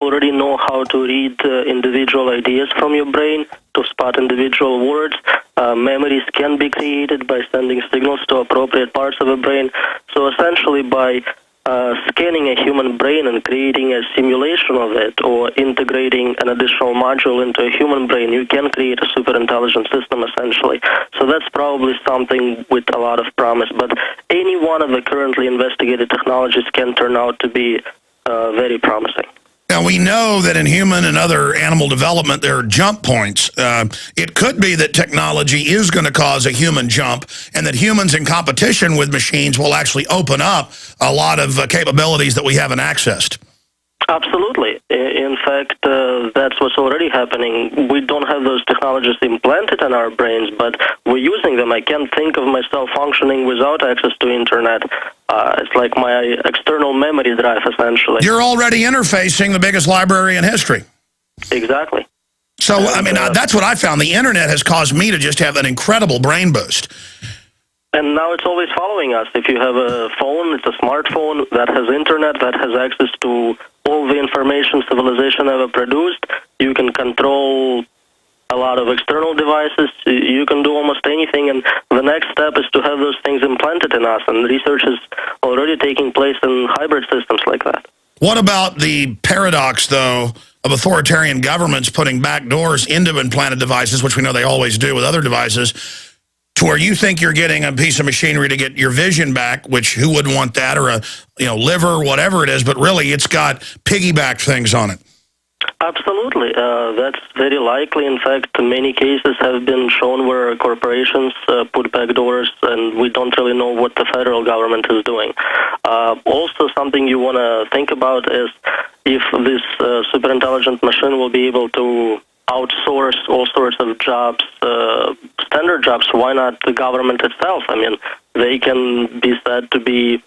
already know how to read individual ideas from your brain, to spot individual words. Memories can be created by sending signals to appropriate parts of the brain. So essentially by scanning a human brain and creating a simulation of it, or integrating an additional module into a human brain, you can create a super intelligent system, essentially. So that's probably something with a lot of promise. But any one of the currently investigated technologies can turn out to be very promising. Now, we know that in human and other animal development, there are jump points. It could be that technology is going to cause a human jump, and that humans in competition with machines will actually open up a lot of capabilities that we haven't accessed. Absolutely. In fact, that's what's already happening. We don't have those technologies implanted in our brains, but we're using them. I can't think of myself functioning without access to internet. It's like my external memory drive, essentially. You're already interfacing the biggest library in history. Exactly. So, I mean, that's what I found. The internet has caused me to just have an incredible brain boost. And now it's always following us. If you have a phone, it's a smartphone that has internet, that has access to all the information civilization ever produced. You can control a lot of external devices. You can do almost anything. And the next step is to have those things implanted in us. And research is already taking place in hybrid systems like that. What about the paradox, though, of authoritarian governments putting backdoors into implanted devices, which we know they always do with other devices, to where you think you're getting a piece of machinery to get your vision back, which who wouldn't want that, or a liver, whatever it is, but really it's got piggyback things on it. Absolutely. That's very likely. In fact, many cases have been shown where corporations put backdoors, and we don't really know what the federal government is doing. Also, something you want to think about is if this superintelligent machine will be able to outsource all sorts of jobs, standard jobs, why not the government itself? I mean, they can be said to be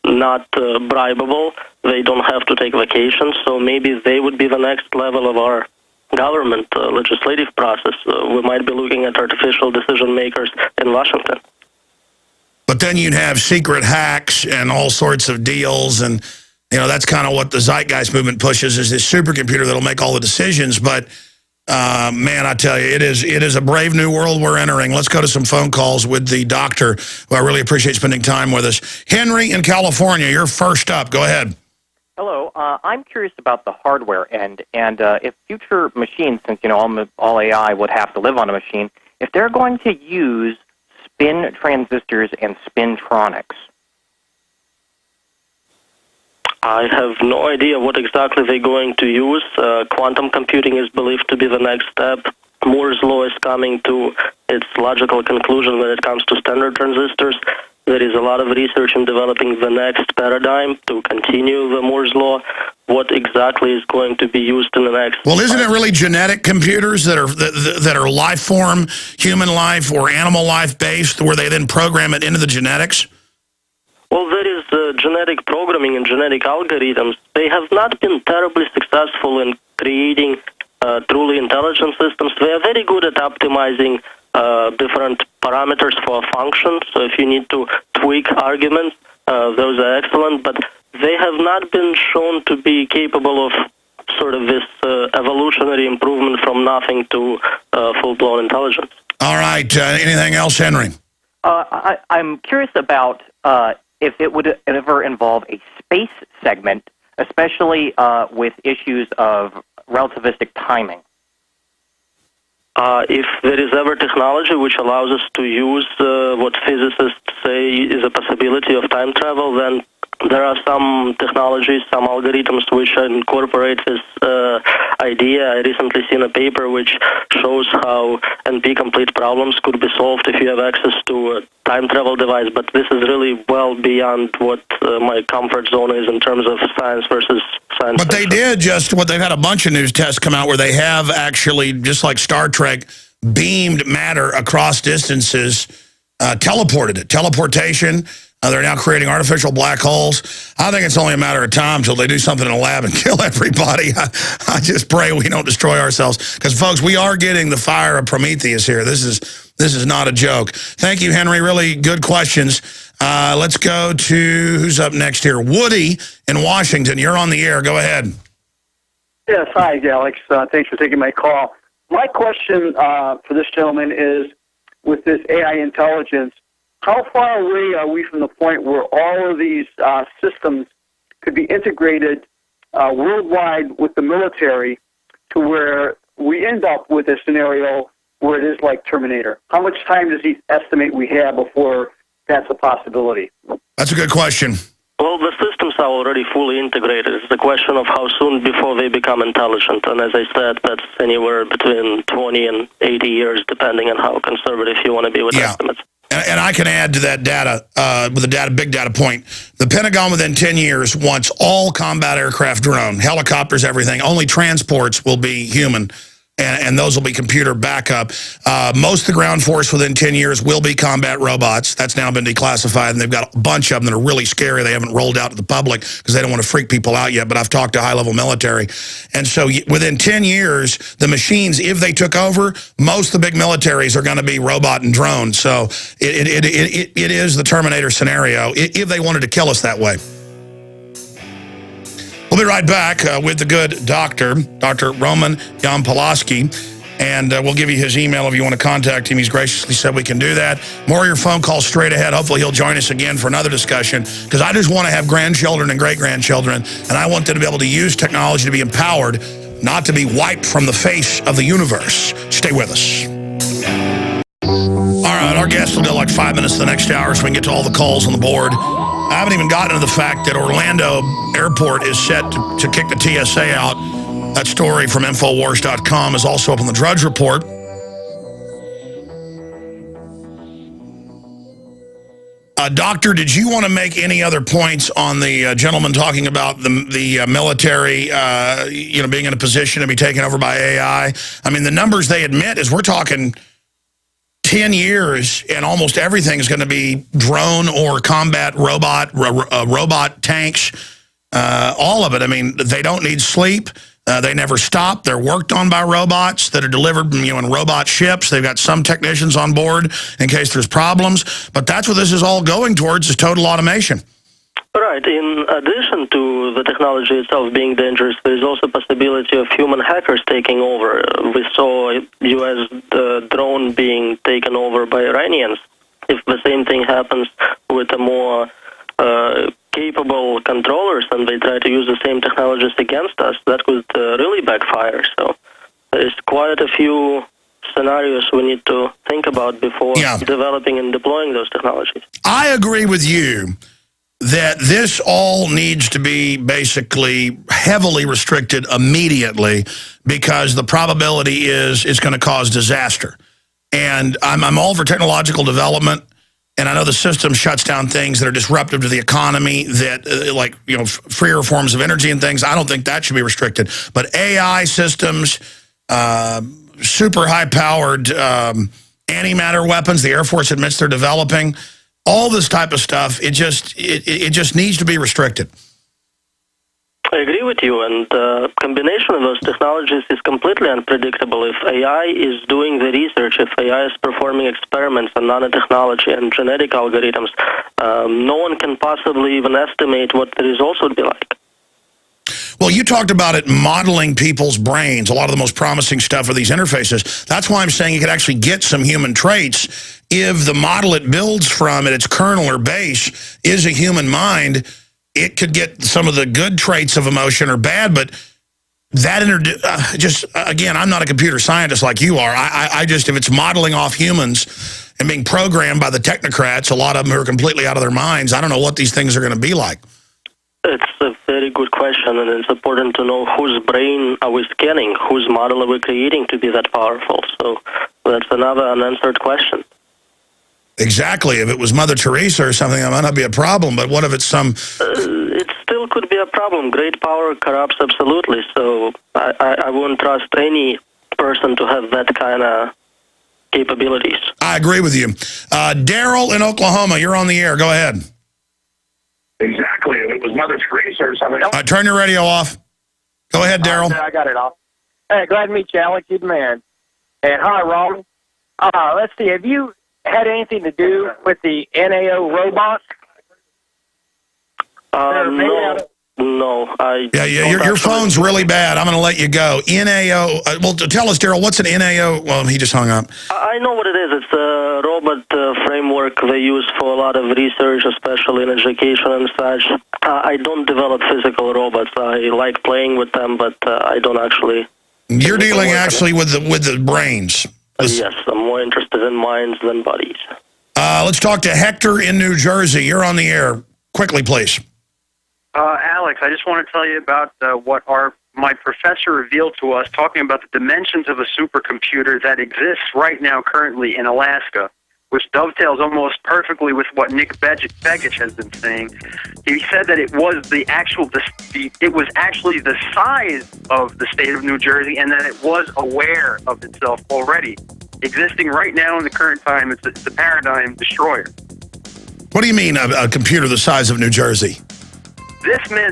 not bribable. They don't have to take vacations, so maybe they would be the next level of our government legislative process. We might be looking at artificial decision makers in Washington. But then you'd have secret hacks and all sorts of deals, and that's kind of what the zeitgeist movement pushes, is this supercomputer that'll make all the decisions. But man, I tell you, it is a brave new world we're entering. Let's go to some phone calls with the doctor, who I really appreciate spending time with us. Henry in California, you're first up. Go ahead. Hello. I'm curious about the hardware end, and if future machines, since all AI would have to live on a machine, if they're going to use spin transistors and spintronics. I have no idea what exactly they're going to use. Quantum computing is believed to be the next step. Moore's law is coming to its logical conclusion when it comes to standard transistors. There is a lot of research in developing the next paradigm to continue the Moore's law. What exactly is going to be used in the next... Well, isn't it really genetic computers that are life form, human life or animal life based, where they then program it into the genetics? Well, there is genetic programming and genetic algorithms. They have not been terribly successful in creating truly intelligent systems. They are very good at optimizing different parameters for a function. So if you need to tweak arguments, those are excellent. But they have not been shown to be capable of sort of this evolutionary improvement from nothing to full-blown intelligence. All right. Anything else, Henry? I'm curious about if it would ever involve a space segment, especially with issues of relativistic timing. If there is ever technology which allows us to use what physicists say is a possibility of time travel, then there are some technologies, some algorithms which incorporate this idea. I recently seen a paper which shows how NP-complete problems could be solved if you have access to a time travel device, but this is really well beyond what my comfort zone is in terms of science versus science But fiction. they did they've had a bunch of news tests come out where they have actually, just like Star Trek, beamed matter across distances, teleported it. Teleportation. They're now creating artificial black holes. I think it's only a matter of time until they do something in a lab and kill everybody. I just pray we don't destroy ourselves. Because, folks, we are getting the fire of Prometheus here. This is not a joke. Thank you, Henry. Really good questions. Let's go to, who's up next here? Woody in Washington. You're on the air. Go ahead. Yes, hi, Alex. Thanks for taking my call. My question for this gentleman is, with this AI intelligence, how far away are we from the point where all of these systems could be integrated worldwide with the military to where we end up with a scenario where it is like Terminator? How much time does he estimate we have before that's a possibility? That's a good question. Well, the systems are already fully integrated. It's a question of how soon before they become intelligent. And as I said, that's anywhere between 20 and 80 years, depending on how conservative you want to be with estimates. And I can add to that data, with a big data point. The Pentagon within 10 years wants all combat aircraft drone, helicopters, everything. Only transports will be human. And those will be computer backup. Most of the ground force within 10 years will be combat robots. That's now been declassified, and they've got a bunch of them that are really scary. They haven't rolled out to the public because they don't want to freak people out yet, but I've talked to high-level military. And so within 10 years, the machines, if they took over, most of the big militaries are going to be robot and drone. So it is the Terminator scenario, if they wanted to kill us that way. We'll be right back with the good doctor, Dr. Roman Yampolskiy, and we'll give you his email if you want to contact him. He's graciously said we can do that. More of your phone calls straight ahead. Hopefully he'll join us again for another discussion, because I just want to have grandchildren and great-grandchildren, and I want them to be able to use technology to be empowered, not to be wiped from the face of the universe. Stay with us. All right, our guest will go like 5 minutes to the next hour so we can get to all the calls on the board. I haven't even gotten to the fact that Orlando Airport is set to kick the TSA out. That story from Infowars.com is also up on the Drudge Report. Doctor, did you want to make any other points on the gentleman talking about the military, being in a position to be taken over by AI? I mean, the numbers they admit is we're talking 10 years, and almost everything is going to be drone or combat robot tanks, all of it. I mean, they don't need sleep. They never stop. They're worked on by robots that are delivered, in robot ships. They've got some technicians on board in case there's problems. But that's what this is all going towards, is total automation. Right. In addition to the technology itself being dangerous, there is also a possibility of human hackers taking over. We saw a U.S. drone being taken over by Iranians. If the same thing happens with a more capable controllers and they try to use the same technologies against us, that could really backfire. So there's quite a few scenarios we need to think about before developing and deploying those technologies. I agree with you that this all needs to be basically heavily restricted immediately, because the probability is it's going to cause disaster. And I'm all for technological development, and I know the system shuts down things that are disruptive to the economy, that freer forms of energy and things. I don't think that should be restricted. But AI systems, super high-powered antimatter weapons, the Air Force admits they're developing, all this type of stuff, it just needs to be restricted. I agree with you, and the combination of those technologies is completely unpredictable. If AI is doing the research, if AI is performing experiments on nanotechnology and genetic algorithms, no one can possibly even estimate what the results would be like. Well, you talked about it modeling people's brains. A lot of the most promising stuff are these interfaces. That's why I'm saying you could actually get some human traits if the model it builds from at its kernel or base is a human mind. It could get some of the good traits of emotion or bad, but that again, I'm not a computer scientist like you are. I just, if it's modeling off humans and being programmed by the technocrats, a lot of them who are completely out of their minds, I don't know what these things are going to be like. It's a very good question, and it's important to know whose brain are we scanning, whose model are we creating to be that powerful. So that's another unanswered question. Exactly. If it was Mother Teresa or something, that might not be a problem, but what if it's some... It still could be a problem. Great power corrupts absolutely, so I wouldn't trust any person to have that kind of capabilities. I agree with you. Daryl in Oklahoma, you're on the air. Go ahead. Exactly. If it was Mother Teresa or something else. Turn your radio off. Go ahead, Daryl. I got it off. Hey, glad to meet you, Alex. You're the man. And hi, Ron. Let's see. Have you had anything to do with the NAO robots? No. No, I... Yeah, your phone's really bad. I'm going to let you go. NAO, well, tell us, Daryl, what's an NAO? Well, he just hung up. I know what it is. It's a robot framework they use for a lot of research, especially in education and such. I don't develop physical robots. I like playing with them, but I don't actually... You're dealing actually with the brains. Yes, I'm more interested in minds than bodies. Let's talk to Hector in New Jersey. You're on the air. Quickly, please. Alex, I just want to tell you about what my professor revealed to us, talking about the dimensions of a supercomputer that exists right now currently in Alaska, which dovetails almost perfectly with what Nick Begich has been saying. He said that it was it was actually the size of the state of New Jersey, and that it was aware of itself already, existing right now in the current time. It's a paradigm destroyer. What do you mean a computer the size of New Jersey?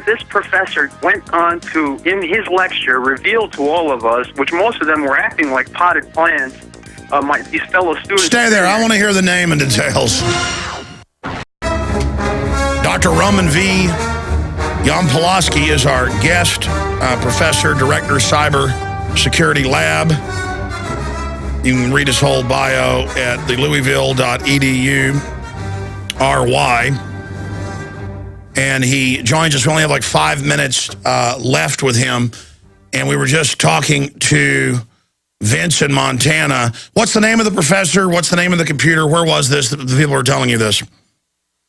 This professor went on to, in his lecture, reveal to all of us, which most of them were acting like potted plants, these fellow students... Stay there. I want to hear the name and details. Dr. Roman Yampolskiy is our guest, professor, director, cyber security lab. You can read his whole bio at the louisville.edu/RY. And he joins us. We only have like 5 minutes left with him. And we were just talking to Vince in Montana. What's the name of the professor? What's the name of the computer? Where was this? The people are telling you this.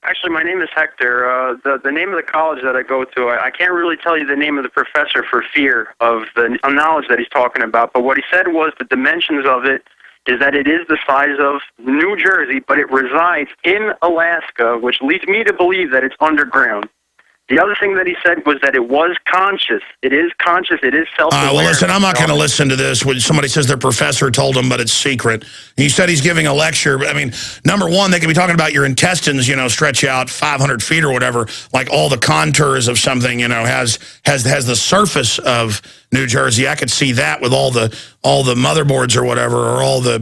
Actually, my name is Hector. The name of the college that I go to, I can't really tell you the name of the professor for fear of the knowledge that he's talking about. But what he said was the dimensions of it is that it is the size of New Jersey, but it resides in Alaska, which leads me to believe that it's underground. The other thing that he said was that it was conscious. It is conscious. It is self-aware. Well, listen, I'm not going to listen to this when somebody says their professor told them, but it's secret. He said he's giving a lecture. I mean, number one, they could be talking about your intestines, stretch out 500 feet or whatever, like all the contours of something, has the surface of New Jersey. I could see that with all the motherboards or whatever, or all the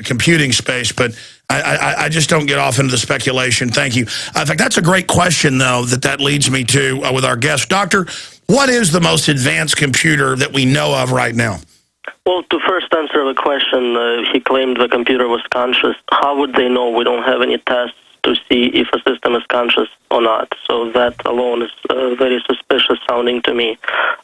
computing space, but I just don't get off into the speculation. Thank you. In fact, that's a great question, though, that leads me to with our guest. Doctor, what is the most advanced computer that we know of right now? Well, to first answer the question, he claimed the computer was conscious. How would they know? We don't have any tests to see if a system is conscious or not. So that alone is very suspicious sounding to me.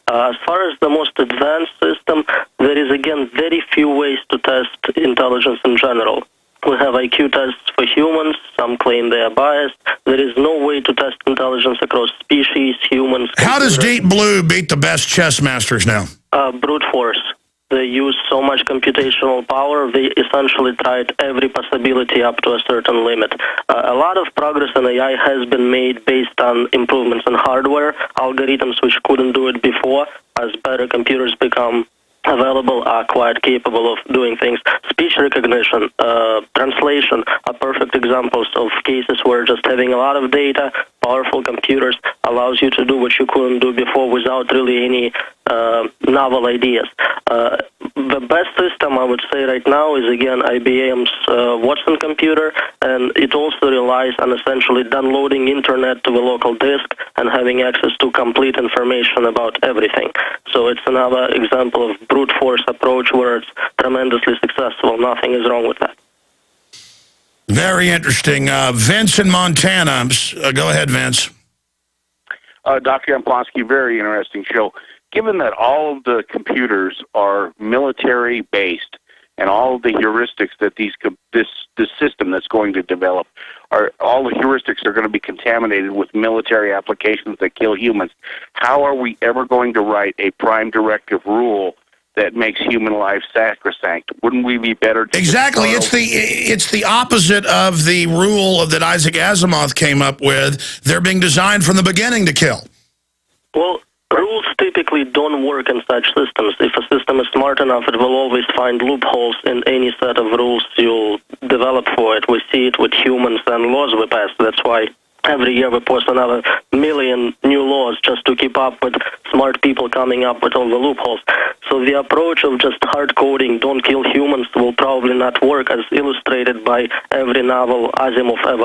As far as the most advanced system, there is, again, very few ways to test intelligence in general. We have IQ tests for humans. Some claim they are biased. There is no way to test intelligence across species, humans... How does Deep Blue beat the best chess masters now? Brute force. They use so much computational power, they essentially tried every possibility up to a certain limit. A lot of progress in AI has been made based on improvements in hardware, algorithms which couldn't do it before. As better computers become available, are quite capable of doing things. Speech recognition, translation are perfect examples of cases where just having a lot of data, powerful computers, allows you to do what you couldn't do before without really any novel ideas. The best system, I would say right now, is again IBM's Watson computer, and it also relies on essentially downloading internet to the local disk and having access to complete information about everything. So it's another example of brute force approach where it's tremendously successful. Nothing is wrong with that. Very interesting. Vince in Montana. Go ahead, Vince. Dr. Yampolskiy, very interesting show. Given that all of the computers are military-based and all of the heuristics that this system that's going to develop, all the heuristics are going to be contaminated with military applications that kill humans, how are we ever going to write a prime directive rule that makes human life sacrosanct? Wouldn't we be better to... Exactly. It's the opposite of the rule that Isaac Asimov came up with. They're being designed from the beginning to kill. Well, rules typically don't work in such systems. If a system is smart enough, it will always find loopholes in any set of rules you'll develop for it. We see it with humans and laws we pass. That's why every year we post another million new laws just to keep up with smart people coming up with all the loopholes. So the approach of just hard coding, don't kill humans, will probably not work, as illustrated by every novel Asimov ever